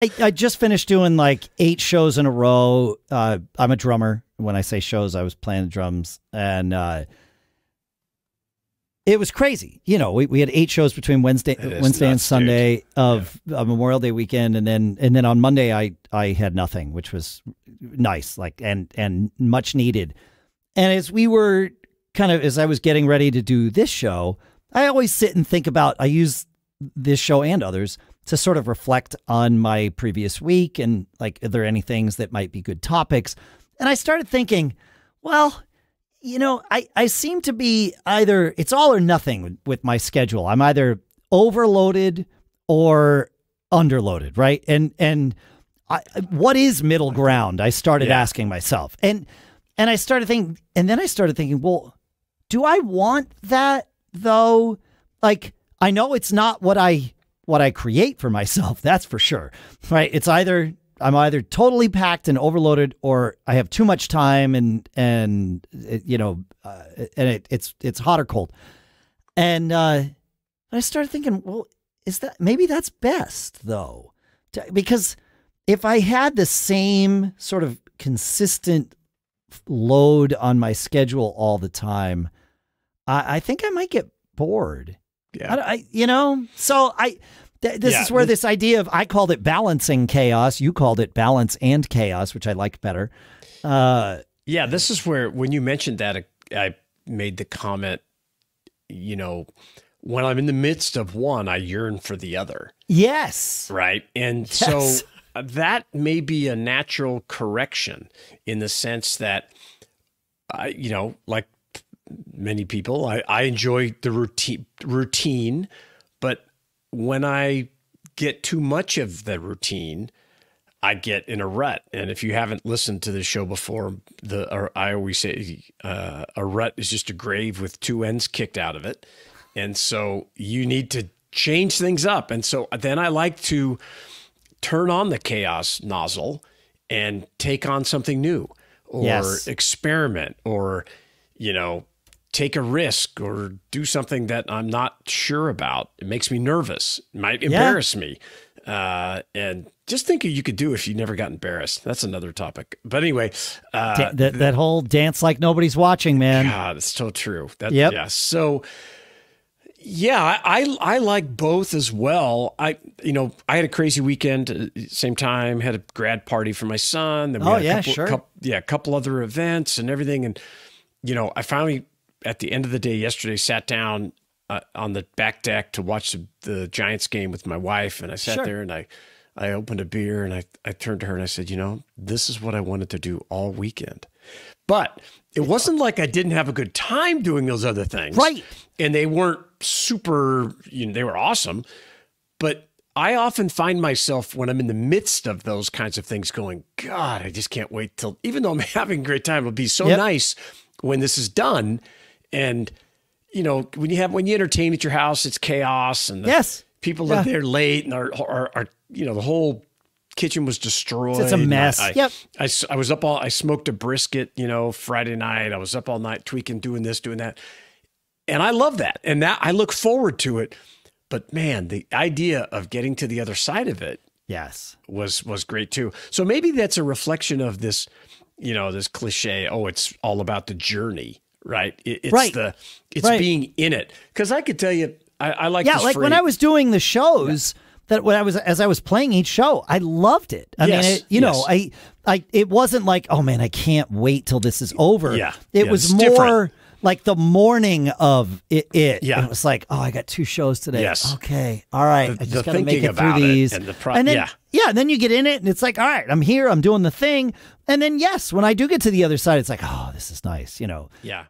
I just finished doing like 8 shows in a row. I'm a drummer. When I say shows, I was playing the drums, and it was crazy. You know, we had 8 shows between Wednesday and Sunday of Memorial Day weekend, and then on Monday I had nothing, which was nice, like and much needed. And as I was getting ready to do this show, I always sit and think about. I use this show and others to sort of reflect on my previous week and like, are there any things that might be good topics? And I started thinking, well, you know, I seem to be either, it's all or nothing with my schedule. I'm either overloaded or underloaded, right? And what is middle ground? I started asking myself, and I started thinking, and then I started thinking, well, do I want that though? Like, I know it's not what I create for myself. That's for sure, right? It's either I'm either totally packed and overloaded, or I have too much time and it's hot or cold. And I started thinking, well, maybe that's best though, because if I had the same sort of consistent load on my schedule all the time, I think I might get bored. Yeah. This is where this idea of, I called it balancing chaos. You called it balance and chaos, which I liked better. This is where, when you mentioned that, I made the comment, you know, when I'm in the midst of one, I yearn for the other. Yes. Right. And so that may be a natural correction, in the sense that, like many people, I enjoy the routine, but when I get too much of the routine, I get in a rut. And if you haven't listened to the show before, I always say a rut is just a grave with 2 ends kicked out of it. And so you need to change things up. And so then I like to turn on the chaos nozzle and take on something new, or experiment, or, take a risk, or do something that I'm not sure about. It makes me nervous. It might embarrass me. And just think of you could do if you never got embarrassed. That's another topic. But anyway. That whole dance like nobody's watching, man. God, it's so true. Yeah. So, I like both as well. I had a crazy weekend. Same time, had a grad party for my son. Then we had a couple other events and everything. And, I finally, at the end of the day yesterday, sat down on the back deck to watch the Giants game with my wife. And I sat there and I opened a beer, and I turned to her and I said, this is what I wanted to do all weekend. But it wasn't like I didn't have a good time doing those other things. Right. And they weren't super, they were awesome. But I often find myself, when I'm in the midst of those kinds of things, going, God, I just can't wait till, even though I'm having a great time, it'll be so nice when this is done. And, when you entertain at your house, it's chaos, and people are there late, and are the whole kitchen was destroyed. It's a mess. I was up I smoked a brisket, Friday night. I was up all night tweaking, doing this, doing that. And I love that. And that I look forward to it. But man, the idea of getting to the other side of it was great too. So maybe that's a reflection of this, this cliche, it's all about the journey, right? It's being in it. Because I could tell you, I like this like when I was doing the shows, as I was playing each show, I loved it. I mean, it wasn't like, oh man, I can't wait till this is over. It was more different. Like the morning of it. Yeah. It was like, oh, I got 2 shows today. Yes. Okay. All right. I just got to make it through these. And then you get in it, and it's like, all right, I'm here. I'm doing the thing. And then, when I do get to the other side, it's like, oh, this is nice, Yeah.